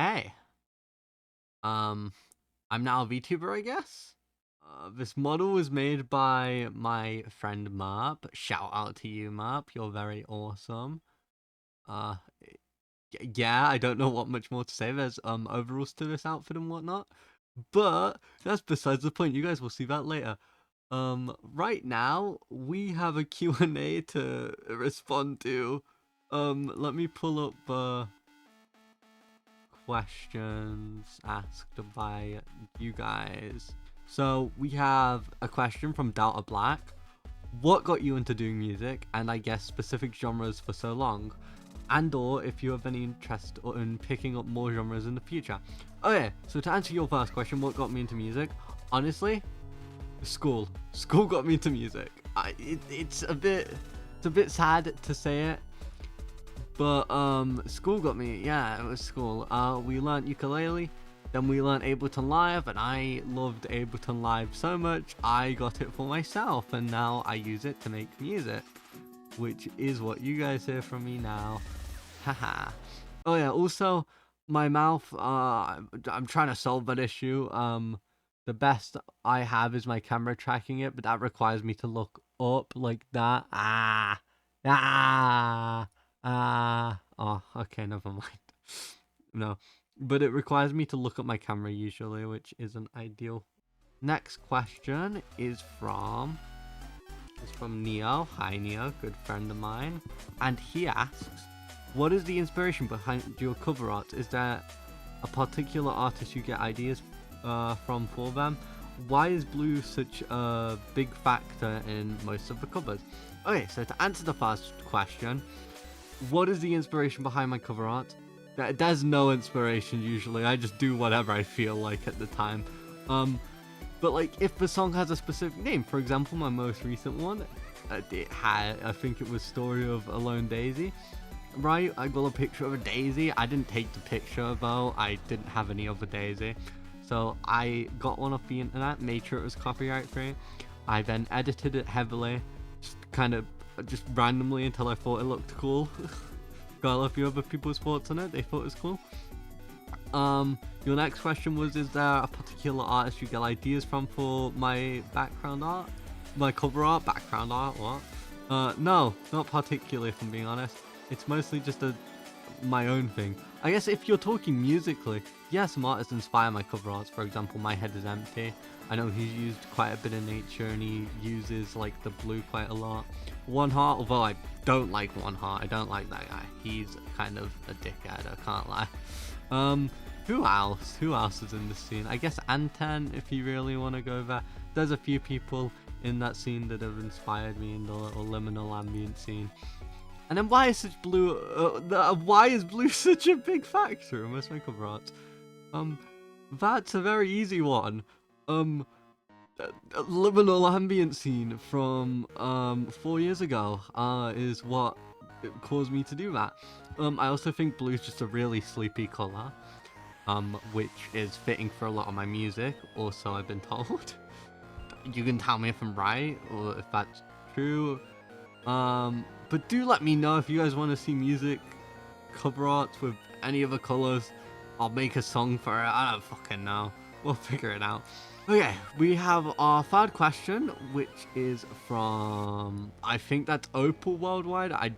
Hey, um, I'm now a VTuber, I guess. This model was made by my friend Marp. Shout out to you, Marp. You're very awesome. Uh, yeah, I don't know what much more to say. There's overalls to this outfit and whatnot, but that's besides the point. You guys will see that later. Right now we have a Q&A to respond to. Let me pull up the questions asked by you guys. So we have a question from Delta Black. What got you into doing music, and I guess specific genres for so long? And or if you have any interest in picking up more genres in the future. Okay, so to answer your first question, what got me into music? Honestly, school. School got me into music. It's a bit sad to say it, but school got me. Yeah, it was school. We learnt ukulele, then we learnt Ableton Live, and I loved Ableton Live so much I got it for myself, and now I use it to make music, which is what you guys hear from me now. Haha. Oh yeah, also my mouth, I'm trying to solve that issue. The best I have is my camera tracking it, but that requires me to look up like that. Oh, okay, never mind. No, but it requires me to look at my camera usually, which isn't ideal. Next question is from Neo. Hi Neo, good friend of mine, and he asks, what is the inspiration behind your cover art? Is there a particular artist you get ideas from for them? Why is blue such a big factor in most of the covers? Okay, so to answer the first question, what is the inspiration behind my cover art? There's no inspiration usually. I just do whatever I feel like at the time. But like if the song has a specific name, for example, my most recent one, it had, I think it was Story of a Lone Daisy. Right, I got a picture of a daisy. I didn't take the picture though. I didn't have any other daisy. So I got one off the internet, made sure it was copyright free. I then edited it heavily, just randomly until I thought it looked cool. Got a few other people's thoughts on it, they thought it was cool. Your next question was, is there a particular artist you get ideas from for my background art? My cover art? Background art? What? No, not particularly if I'm being honest. It's mostly just my own thing. I guess if you're talking musically, yeah, some artists inspire my cover arts. For example, My Head Is Empty. I know he's used quite a bit of nature and he uses like the blue quite a lot. One Heart, although I don't like One Heart, I don't like that guy. He's kind of a dickhead, I can't lie. Who else? Who else is in the scene? I guess Anten, if you really want to go there. There's a few people in that scene that have inspired me in the little liminal ambient scene. And then why is blue such a big factor in most my cover art? That's a very easy one. Liminal ambient scene from 4 years ago is what caused me to do that. I also think blue is just a really sleepy color, which is fitting for a lot of my music. Also, I've been told. You can tell me if I'm right or if that's true. But do let me know if you guys want to see music cover arts with any other colors. I'll make a song for it. I don't fucking know. We'll figure it out. Okay, we have our third question, which is from, I think that's Opal Worldwide. I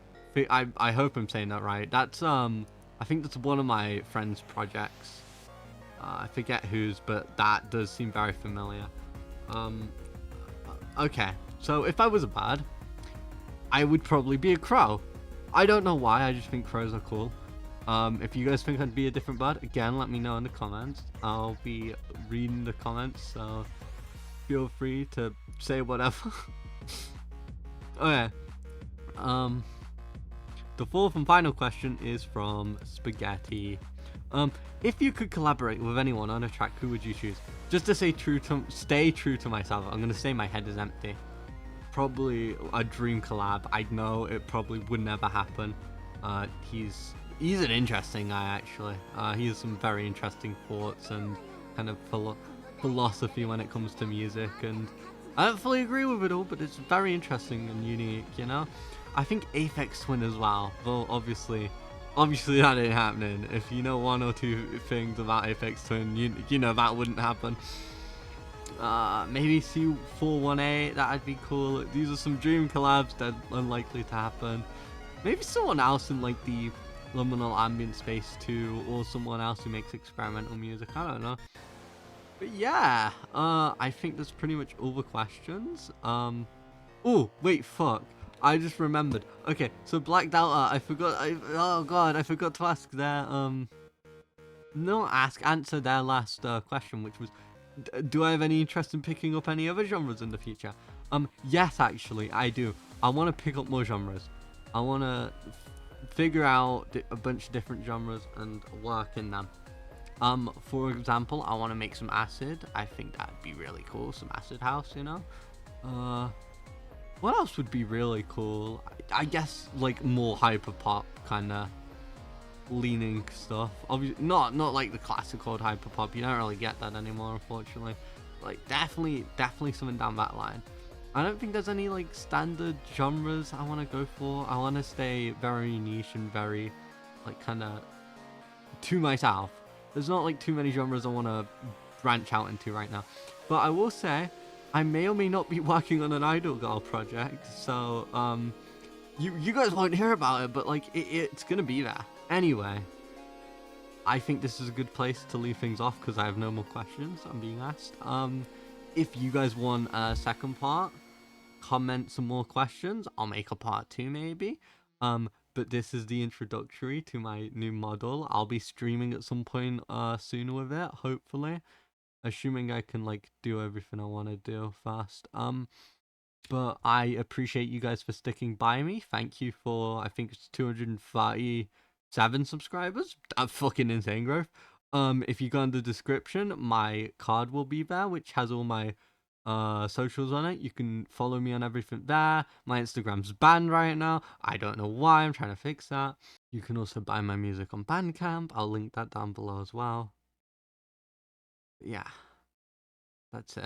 hope I'm saying that right. That's I think that's one of my friend's projects. I forget whose, but that does seem very familiar. Okay, so if I was a bird, I would probably be a crow. I don't know why, I just think crows are cool. If you guys think I'd be a different bird, again, let me know in the comments. I'll be reading the comments, so feel free to say whatever. Okay. The fourth and final question is from Spaghetti. If you could collaborate with anyone on a track, who would you choose? Just to stay true to myself, I'm gonna say My Head Is Empty. Probably a dream collab. I know it probably would never happen. He's an interesting guy actually. He has some very interesting thoughts and kind of philosophy when it comes to music, and I don't fully agree with it all, but it's very interesting and unique, you know. I think Aphex Twin as well, though obviously Obviously that ain't happening. If you know one or two things about Apex Twin, you know that wouldn't happen. Maybe C418, that'd be cool. These are some dream collabs that are unlikely to happen. Maybe someone else in like the liminal ambient space too, or someone else who makes experimental music. I don't know. But yeah, I think that's pretty much all the questions. Oh wait, fuck. I just remembered. Okay, so Black Delta, I forgot. Oh god, I forgot to ask their answer their last question, which was, do I have any interest in picking up any other genres in the future? Yes, actually, I do. I want to pick up more genres. I want to figure out a bunch of different genres and work in them. For example, I want to make some acid. I think that'd be really cool. Some acid house, you know. What else would be really cool? I guess like more hyper pop kind of leaning stuff. Obviously, not like the classical hyper pop. You don't really get that anymore, unfortunately. Like definitely something down that line. I don't think there's any like standard genres I want to go for. I want to stay very niche and very like kind of to myself. There's not like too many genres I want to branch out into right now. But I will say, I may or may not be working on an Idol Girl project. So, you guys won't hear about it, but like it's gonna be there. Anyway, I think this is a good place to leave things off because I have no more questions I'm being asked. If you guys want a second part, comment some more questions. I'll make a part 2 maybe. But this is the introductory to my new model. I'll be streaming at some point soon with it, hopefully. Assuming I can like do everything I want to do fast. But I appreciate you guys for sticking by me. Thank you for, I think it's 237 subscribers. That's fucking insane growth. If you go in the description, my card will be there, which has all my socials on it. You can follow me on everything there. My Instagram's banned right now. I don't know why. I'm trying to fix that. You can also buy my music on Bandcamp. I'll link that down below as well. Yeah, that's it.